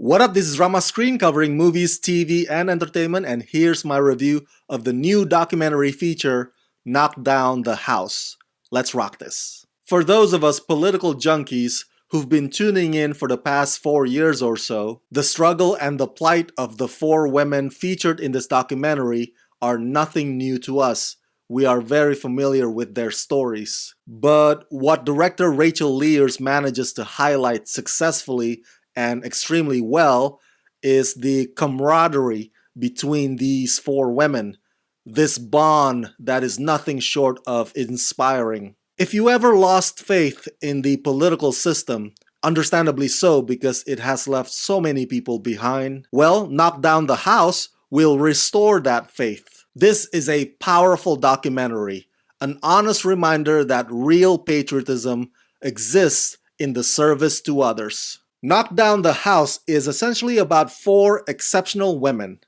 What up, this is Rama Screen covering movies, TV, and entertainment, and here's my review of the new documentary feature, Knock Down the House. Let's rock this. For those of us political junkies who've been tuning in for the past 4 years or so, the struggle and the plight of the 4 women featured in this documentary are nothing new to us. We are very familiar with their stories. But what director Rachel Lears manages to highlight successfully and extremely well is the camaraderie between these 4 women, this bond that is nothing short of inspiring. If you ever lost faith in the political system, understandably so because it has left so many people behind, well, Knock Down the House will restore that faith. This is a powerful documentary, an honest reminder that real patriotism exists in the service to others. Knock Down the House is essentially about 4 exceptional women: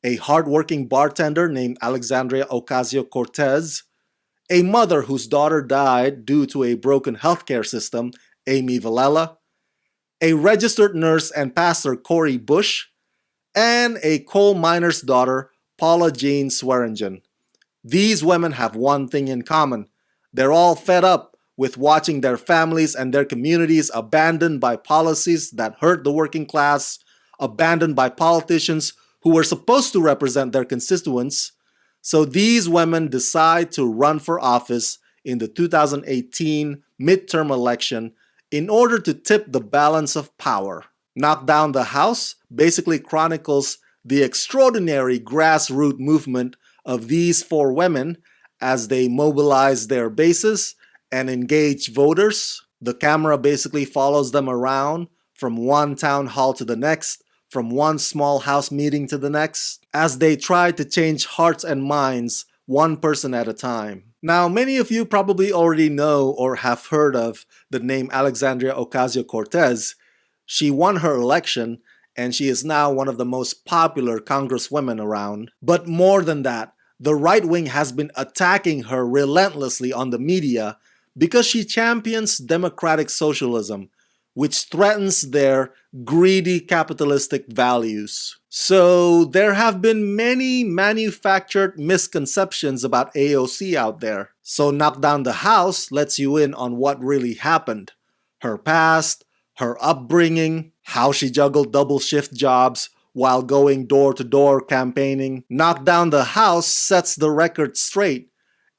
a hardworking bartender named Alexandria Ocasio-Cortez, a mother whose daughter died due to a broken healthcare system, Amy Vilela, a registered nurse and pastor, Cori Bush, and a coal miner's daughter, Paula Jean Swearingen. These women have one thing in common: they're all fed up with watching their families and their communities abandoned by policies that hurt the working class, abandoned by politicians who were supposed to represent their constituents. So these women decide to run for office in the 2018 midterm election in order to tip the balance of power. Knock Down the House basically chronicles the extraordinary grassroots movement of these 4 women as they mobilize their bases and engage voters. The camera basically follows them around from one town hall to the next, from one small house meeting to the next, as they try to change hearts and minds one person at a time. Now, many of you probably already know or have heard of the name Alexandria Ocasio-Cortez. She won her election and she is now one of the most popular congresswomen around. But more than that, the right wing has been attacking her relentlessly on the media because she champions democratic socialism, which threatens their greedy capitalistic values. So there have been many manufactured misconceptions about AOC out there. So Knock Down the House lets you in on what really happened: her past, her upbringing, how she juggled double shift jobs while going door to door campaigning. Knock Down the House sets the record straight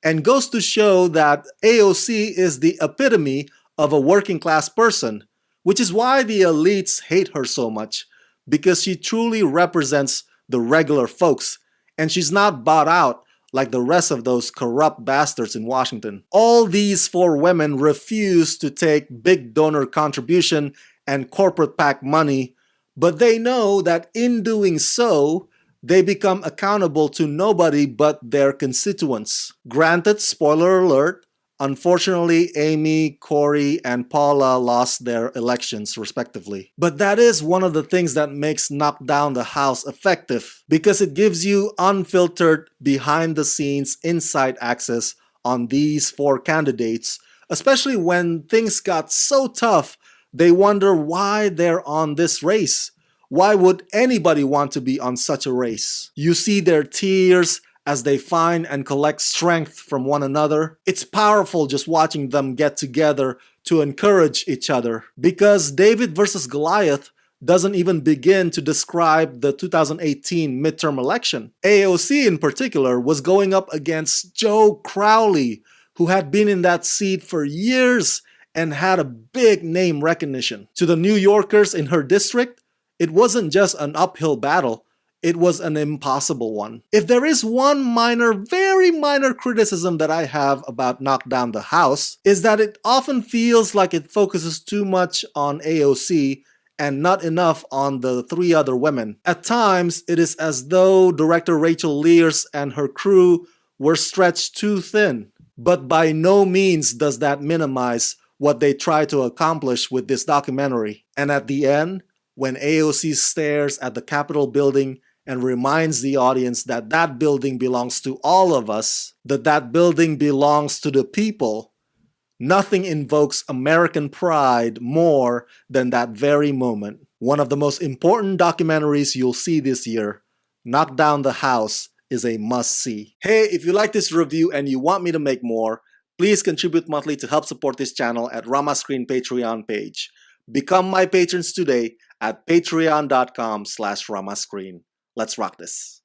and goes to show that AOC is the epitome of a working class person, which is why the elites hate her so much, because she truly represents the regular folks, and she's not bought out like the rest of those corrupt bastards in Washington. All these 4 women refuse to take big donor contribution and corporate PAC money, but they know that in doing so, they become accountable to nobody but their constituents. Granted, spoiler alert, unfortunately, Amy, Cori, and Paula lost their elections respectively. But that is one of the things that makes Knock Down the House effective, because it gives you unfiltered, behind-the-scenes inside access on these 4 candidates, especially when things got so tough, they wonder why they're on this race. Why would anybody want to be on such a race? You see their tears as they find and collect strength from one another. It's powerful just watching them get together to encourage each other, because David versus Goliath doesn't even begin to describe the 2018 midterm election. AOC in particular was going up against Joe Crowley, who had been in that seat for years and had a big name recognition. To the New Yorkers in her district, it wasn't just an uphill battle, it was an impossible one. If there is one minor, very minor criticism that I have about Knock Down the House, is that it often feels like it focuses too much on AOC and not enough on the 3 other women. At times, it is as though director Rachel Lears and her crew were stretched too thin. But by no means does that minimize what they try to accomplish with this documentary. And at the end, when AOC stares at the Capitol building and reminds the audience that that building belongs to all of us, that that building belongs to the people, nothing invokes American pride more than that very moment. One of the most important documentaries you'll see this year, Knock Down the House, is a must-see. Hey, if you like this review and you want me to make more, please contribute monthly to help support this channel at Rama Screen Patreon page. Become my patrons today at patreon.com/ramascreen. Let's rock this.